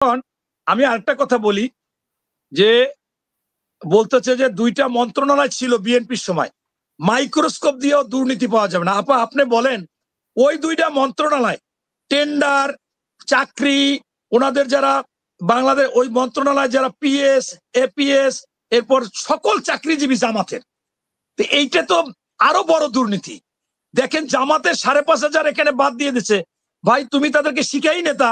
আমি আরেকটা কথা বলি যে বলতেছে যে দুইটা মন্ত্রণালয় ছিল বিএনপির সময়, মাইক্রোস্কোপ দিয়েও দুর্নীতি পাওয়া যাবে না। আপনি বলেন ওই দুইটা মন্ত্রণালয় টেন্ডার চাকরি ওনাদের যারা বাংলাদেশ ওই মন্ত্রণালয় যারা পিএস এপিএস এরপর সকল চাকরিজীবী জামাতের, তো এইটা তো আরো বড় দুর্নীতি। দেখেন জামাতের 5,500 এখানে বাদ দিয়ে দিচ্ছে। ভাই তুমি তাদেরকে শিখাই নেতা,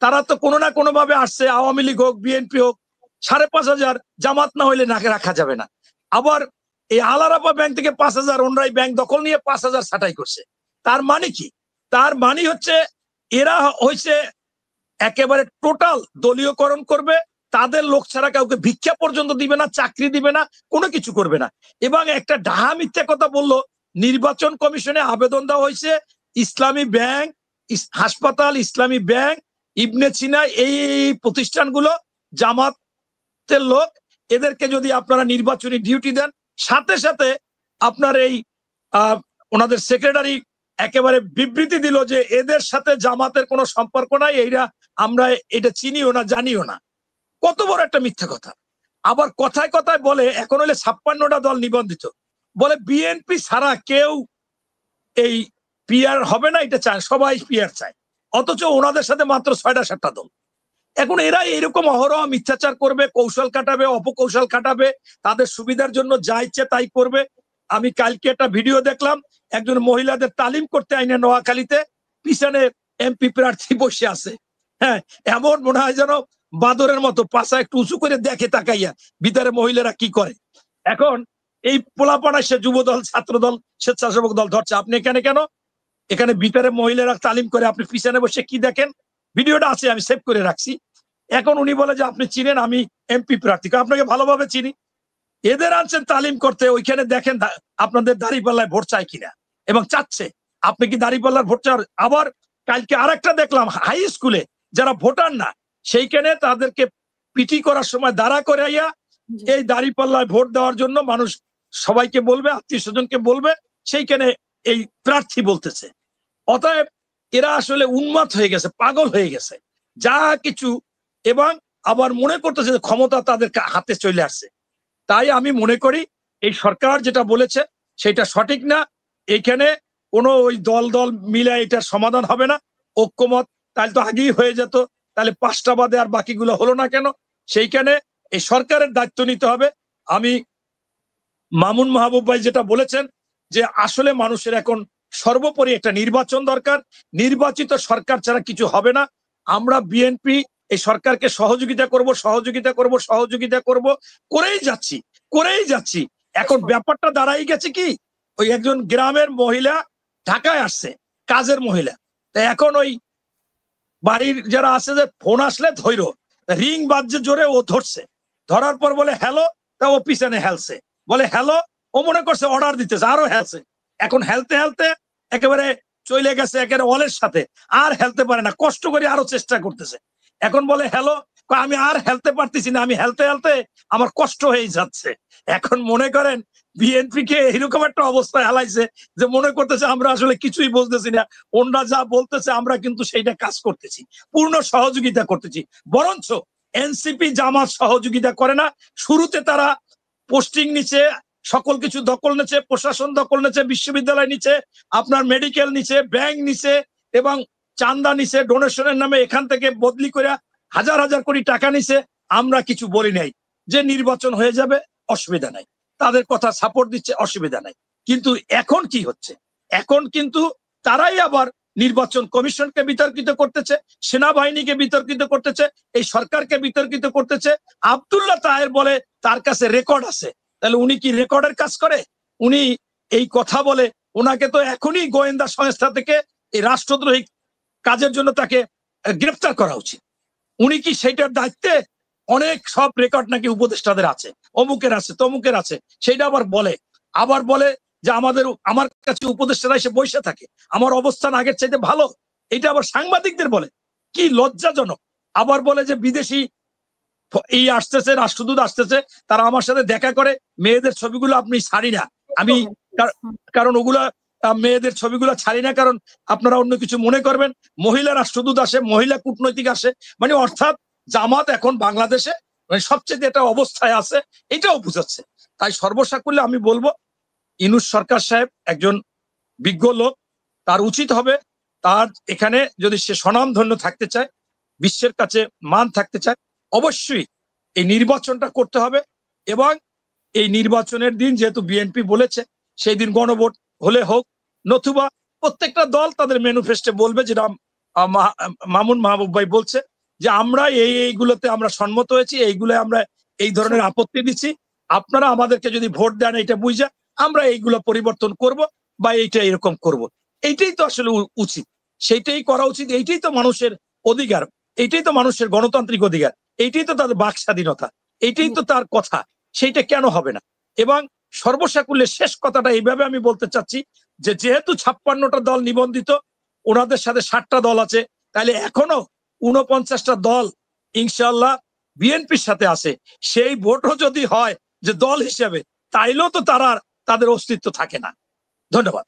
তারা তো কোনো না কোনো ভাবে আসছে, আওয়ামী লীগ হোক বিএনপি হোক, 5,500 জামাত না হইলে নাকে রাখা যাবে না। আবার এই আলারাপা ব্যাংক থেকে 5,000 ওনরাই ব্যাংক দখল নিয়ে 5,000 ছাঁটাই করছে। তার মানে কি? তার মানে হচ্ছে এরা হয়েছে একেবারে টোটাল দলীয়করণ করবে, তাদের লোক ছাড়া কাউকে ভিক্ষা পর্যন্ত দিবে না, চাকরি দিবে না, কোনো কিছু করবে না। এবং একটা ডাহা মিথ্যা কথা বললো, নির্বাচন কমিশনে আবেদন দেওয়া হয়েছে ইসলামী ব্যাংক, হাসপাতাল, ইসলামী ব্যাংক, ইবনে সিনা এই প্রতিষ্ঠানগুলো জামাতের লোক, এদেরকে যদি আপনারা নির্বাচনী ডিউটি দেন, সাথে সাথে আপনার এই ওনাদের সেক্রেটারি একেবারে বিবৃতি দিল যে এদের সাথে জামাতের কোনো সম্পর্ক নাই, এইরা আমরা এটা চিনিও না জানিও না। কত বড় একটা মিথ্যা কথা। আবার কথায় কথায় বলে এখন হলে 56টা দল নিবন্ধিত, বলে বিএনপি ছাড়া কেউ এই পিআর হবে না, এটা চায়, সবাই পিআর চায়, অথচ ওনাদের সাথে মাত্র 6টা-7টা দল। এখন এরা এরকম অহরহ মিথ্যাচার করবে, কৌশল খাটাবে, অপকৌশল খাটাবে, তাদের সুবিধার জন্য যা ইচ্ছে তাই করবে। আমি কালকে একটা ভিডিও দেখলাম, একজন মহিলাদের তালিম করতে আইনে নোয়াখালীতে পিছনে এমপি প্রার্থী বসে আছে। হ্যাঁ, এমন মনে হয় যেন বাদরের মতো পাশা একটু উঁচু করে দেখে তাকাইয়া ভিতরে মহিলারা কি করে। এখন এই পোলাপাড়া সে যুব দল, ছাত্র দল, স্বেচ্ছাসেবক দল ধরছে। আপনি এখানে কেন? এখানে ভিতরে মহিলারা তালিম করে, আপনি পিছনে বসে কি দেখেন? ভিডিওটা আছে, আমি সেভ করে রাখছি। এখন উনি বলে যে আপনি চিনেন, আমি এমপি প্রার্থী, আপনাকে ভালোভাবে চিনি। এদের আনছেন তালিম করতে, ওইখানে দেখেন আপনাদের দাঁড়িপাল্লায় ভোট চায় কিনা এবং চাচ্ছে। আপনি কি দাঁড়িপাল্লার ভোট চান? আবার কালকে আরেকটা দেখলাম হাই স্কুলে যারা ভোটার না, সেইখানে তাদেরকে পিটি করার সময় দাঁড়া করাইয়া এই দাঁড়িপাল্লায় ভোট দেওয়ার জন্য মানুষ সবাইকে বলবে, আত্মীয় স্বজনকে বলবে, সেইখানে এই প্রার্থী বলতেছে। অতএব এরা আসলে উন্মাদ হয়ে গেছে, পাগল হয়ে গেছে যা কিছু, এবং আবার মনে করতেছে যে ক্ষমতা তাদের হাতে চলে আসছে। তাই আমি মনে করি এই সরকার যেটা বলেছে সেটা সঠিক না। এইখানে কোনো ওই দল দল মিলে এটার সমাধান হবে না। ঐক্যমত তাহলে তো আগেই হয়ে যেত, তাহলে 5টা বাদে আর বাকিগুলো হলো না কেন? সেইখানে এই সরকারের দায়িত্ব নিতে হবে। আমি মামুন মাহবুব ভাই যেটা বলেছেন যে আসলে মানুষের এখন সর্বোপরি একটা নির্বাচন দরকার, নির্বাচিত সরকার ছাড়া কিছু হবে না। আমরা বিএনপি এই সরকারকে সহযোগিতা করব, সহযোগিতা করব, সহযোগিতা করব, করেই যাচ্ছি। এখন ব্যাপারটা দাঁড়াই গেছে কি, ওই একজন গ্রামের মহিলা ঢাকায় আসছে, কাজের মহিলা, তাই এখন ওই বাড়ির যারা আছে যে ফোন আসলে ধৈর্য, রিং বাজছে জোরে, ও ধরছে, ধরার পর বলে হ্যালো, তা ও পিছনে হেলছে, বলে হ্যালো, ও মনে করছে অর্ডার দিতেছে, আরো হেলছে। এখন হেলতে হেলতে একেবারে চলে গেছে একেবারে অলের সাথে, আর হেলতে পারে না, কষ্ট করে আরো চেষ্টা করতেছে। এখন বলে হ্যালো, আমি আর হেলতে পারতেছি না, আমি হেলতে হেলতে আমার কষ্ট হয়ে যাচ্ছে। এখন মনে করেন বিএনপি কে এরকম একটা অবস্থায় হেলাইছে যে মনে করতেছে আমরা আসলে কিছুই বলতেছি না, ওনরা যা বলতেছে আমরা কিন্তু সেইটা কাজ করতেছি, পূর্ণ সহযোগিতা করতেছি। বরঞ্চ এনসিপি জামাত সহযোগিতা করে না। শুরুতে তারা পোস্টিং নিচে, সকল কিছু দখল নিচ্ছে, প্রশাসন দখল নিচ্ছে, বিশ্ববিদ্যালয় নিচে, আপনার মেডিকেল নিচে, ব্যাংক নিচে, এবং চান্দা নিচে, ডোনেশনের নামে এখান থেকে বদলি করে হাজার হাজার কোটি টাকা নিচে। আমরা কিছু বলি নাই যে নির্বাচন হয়ে যাবে, অসুবিধা নাই, তাদের কথা সাপোর্ট দিচ্ছে, অসুবিধা নাই। কিন্তু এখন কি হচ্ছে? এখন কিন্তু তারাই আবার নির্বাচন কমিশনকে বিতর্কিত করতেছে, সেনাবাহিনীকে বিতর্কিত করতেছে, এই সরকারকে বিতর্কিত করতেছে। আব্দুল্লাহ তাহের বলে তার কাছে রেকর্ড আছে, তাহলে উনি কি রেকর্ডের কাজ করে? উনি এই কথা বলে, ওনাকে তো এখনই গোয়েন্দা সংস্থা থেকে এই রাষ্ট্রদ্রোহী কাজের জন্য তাকে গ্রেফতার করা উচিত। উনি কি সেইটার দায়িত্বে? অনেক সব রেকর্ড নাকি উপদেষ্টাদের আছে, অমুকের আছে, তমুকের আছে, সেইটা আবার বলে যে আমার কাছে উপদেষ্টারা এসে বসে থাকে, আমার অবস্থান আগের চাইতে ভালো, এটা আবার সাংবাদিকদের বলে। কি লজ্জাজনক। আবার বলে যে বিদেশি এই আসতেছে, রাষ্ট্রদূত আসতেছে, তারা আমার সাথে দেখা করে, মেয়েদের ছবিগুলো আপনি ছাড়ি না আমি, কারণ ওগুলা মেয়েদের ছবিগুলো ছাড়ি না, কারণ আপনারা অন্য কিছু মনে করবেন। মহিলা রাষ্ট্রদূত আসে, মহিলা কূটনৈতিক আসে, মানে অর্থাৎ জামাত এখন বাংলাদেশে মানে সবচেয়ে একটা অবস্থায় আছে, এটাও বুঝাচ্ছে। তাই সর্বসাকুল্যে আমি বলবো, ইউনূস সরকার সাহেব একজন বিজ্ঞ লোক, তার উচিত হবে তার এখানে যদি সে স্বনামধন্য থাকতে চায়, বিশ্বের কাছে মান থাকতে চায়, অবশ্যই এই নির্বাচনটা করতে হবে। এবং এই নির্বাচনের দিন যেহেতু বিএনপি বলেছে, সেই দিন গণভোট হলে হোক, নতুবা প্রত্যেকটা দল তাদের ম্যানিফেস্টে বলবে, যেটা মামুন মাহবুব ভাই বলছে যে আমরা এইগুলোতে আমরা সম্মত হয়েছি, এইগুলো আমরা এই ধরনের আপত্তি দিচ্ছি, আপনারা আমাদেরকে যদি ভোট দেন এটা বুঝা আমরা এইগুলো পরিবর্তন করব বা এইটা এরকম করব। এইটাই তো আসলে উচিত, সেইটাই করা উচিত, এইটাই তো মানুষের অধিকার, এইটাই তো মানুষের গণতান্ত্রিক অধিকার, এইটাই তো তাদের বাক স্বাধীনতা, এইটাই তো তার কথা, সেইটা কেন হবে না? এবং সর্বসাকুল্যে শেষ কথাটা এইভাবে আমি বলতে চাচ্ছি যে যেহেতু 56টা দল নিবন্ধিত, ওনাদের সাথে 60টা দল আছে, তাহলে এখনো 49টা দল ইনশাল্লাহ বিএনপির সাথে আছে। সেই ভোটও যদি হয় যে দল হিসেবে, তাইলেও তো তাদের অস্তিত্ব থাকে না। ধন্যবাদ।